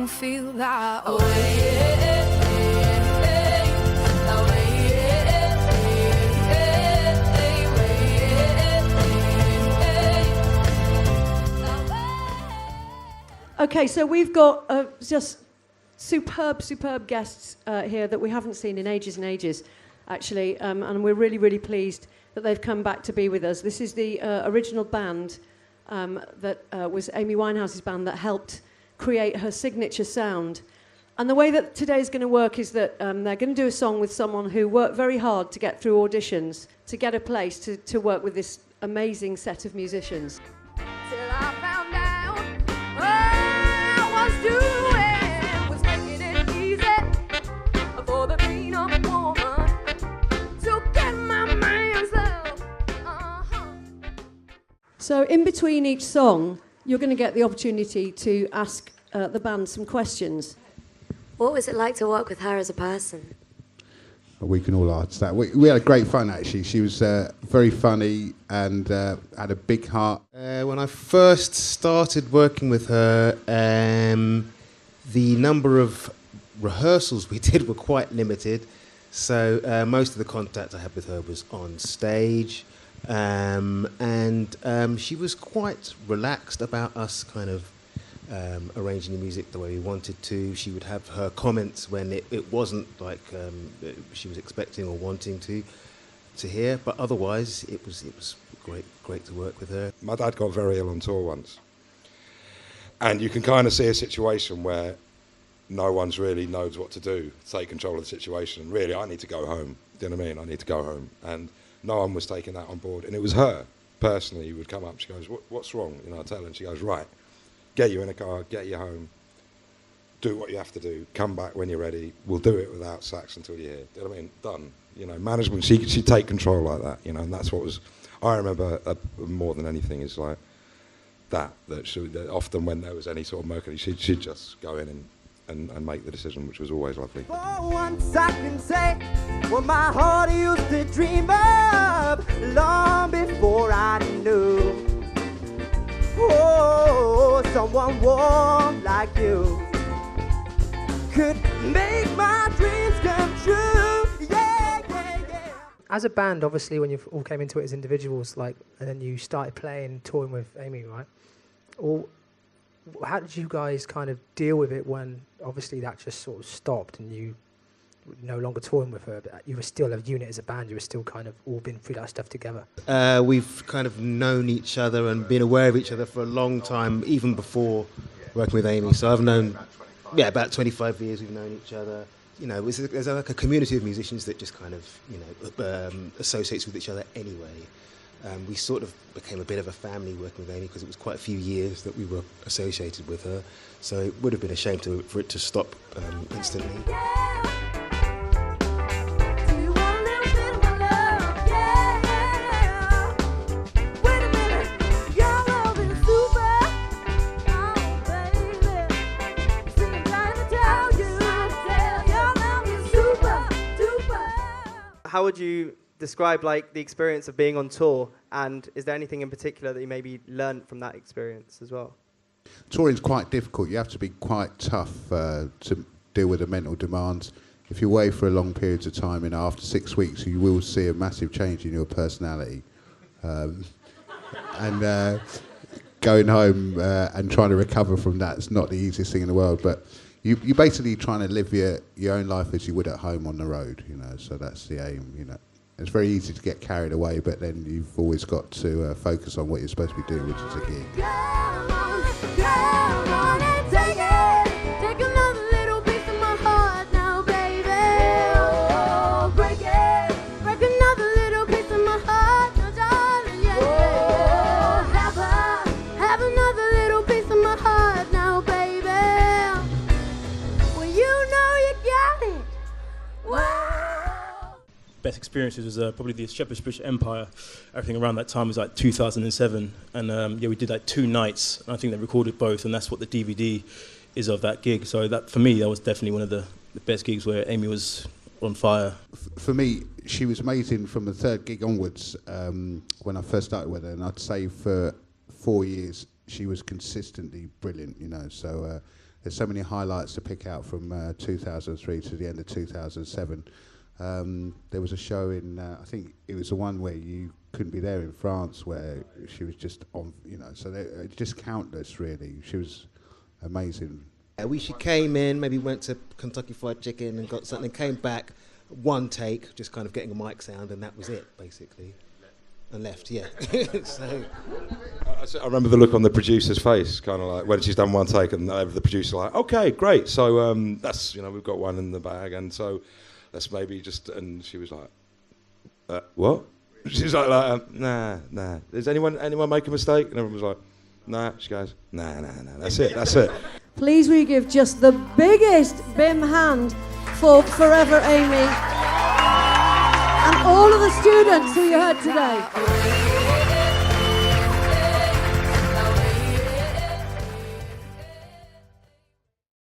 don't feel that way. Okay, so we've got just superb guests here that we haven't seen in ages and ages, actually, and we're really, really pleased that they've come back to be with us. This is the original band that was Amy Winehouse's band that helped create her signature sound. And the way that today is going to work is that they're going to do a song with someone who worked very hard to get through auditions, to get a place to work with this amazing set of musicians. Till I found out all I was doing was making it easy for the green of woman to get my man's love. So in between each song, you're going to get the opportunity to ask the band some questions. What was it like to work with her as a person? We can all answer that. We had great fun, actually. She was very funny and had a big heart. When I first started working with her, the number of rehearsals we did were quite limited. So most of the contact I had with her was on stage. And she was quite relaxed about us kind of arranging the music the way we wanted to. She would have her comments when it wasn't like she was expecting or wanting to hear, but otherwise it was great to work with her. My dad got very ill on tour once, and you can kind of see a situation where no one's really knows what to do, take control of the situation. Really, I need to go home. Do you know what I mean? I need to go home, and no one was taking that on board. And it was her personally who would come up. She goes, "What's wrong?" You know, I tell her, and she goes, "Right. Get you in a car, get you home, do what you have to do, come back when you're ready, we'll do it without sax until you're here." Do you know what I mean? Done. You know, management, she'd take control like that, you know, and that's what was, I remember more than anything is like that often when there was any sort of mercury, she'd just go in and make the decision, which was always lovely. For once I can say what my heart used to dream of long before I knew. Oh, someone warm like you could make my dreams come true. Yeah, yeah, yeah. As a band, obviously, when you all came into it as individuals, like, and then you started playing, touring with Amy, right? Or how did you guys kind of deal with it when, obviously, that just sort of stopped and you were no longer touring with her, but you were still a unit as a band, you were still kind of all been through that stuff together? We've kind of known each other and been aware of each other for a long time, even before working with Amy. So I've known, about 25 years we've known each other. You know, there's like a community of musicians that just kind of, associates with each other anyway. We sort of became a bit of a family working with Amy because it was quite a few years that we were associated with her. So it would have been a shame for it to stop instantly. How would you describe like the experience of being on tour, and is there anything in particular that you maybe learned from that experience as well? Touring's quite difficult. You have to be quite tough to deal with the mental demands. If you're away for a long periods of time, and after 6 weeks, you will see a massive change in your personality. And going home and trying to recover from that is not the easiest thing in the world. But you're basically trying to live your own life as you would at home on the road, you know. So that's the aim, you know. It's very easy to get carried away, but then you've always got to focus on what you're supposed to be doing, which is a gig. Best experiences was probably the Shepherd's Bush Empire. Everything around that time was like 2007, and we did like 2 nights. And I think they recorded both, and that's what the DVD is of that gig. So that, for me, that was definitely one of the best gigs where Amy was on fire. For me, she was amazing from the 3rd gig onwards. When I first started with her, and I'd say for 4 years she was consistently brilliant. You know, so there's so many highlights to pick out from 2003 to the end of 2007. There was a show in, I think it was the one where you couldn't be there in France, where she was just on, you know, so just countless, really. She was amazing. She came in, maybe went to Kentucky Fried Chicken and got something, came back, one take, just kind of getting a mic sound, and that was it, basically. And left, yeah. So. I remember the look on the producer's face, kind of like when she's done one take, and the producer like, okay, great, so that's, you know, we've got one in the bag, and so let's maybe just, and she was like, what? She's like, nah. Does anyone make a mistake? And everyone was like, nah. She goes, nah, that's it. Please will you give just the biggest BIMM hand for Forever Amy and all of the students who you heard today.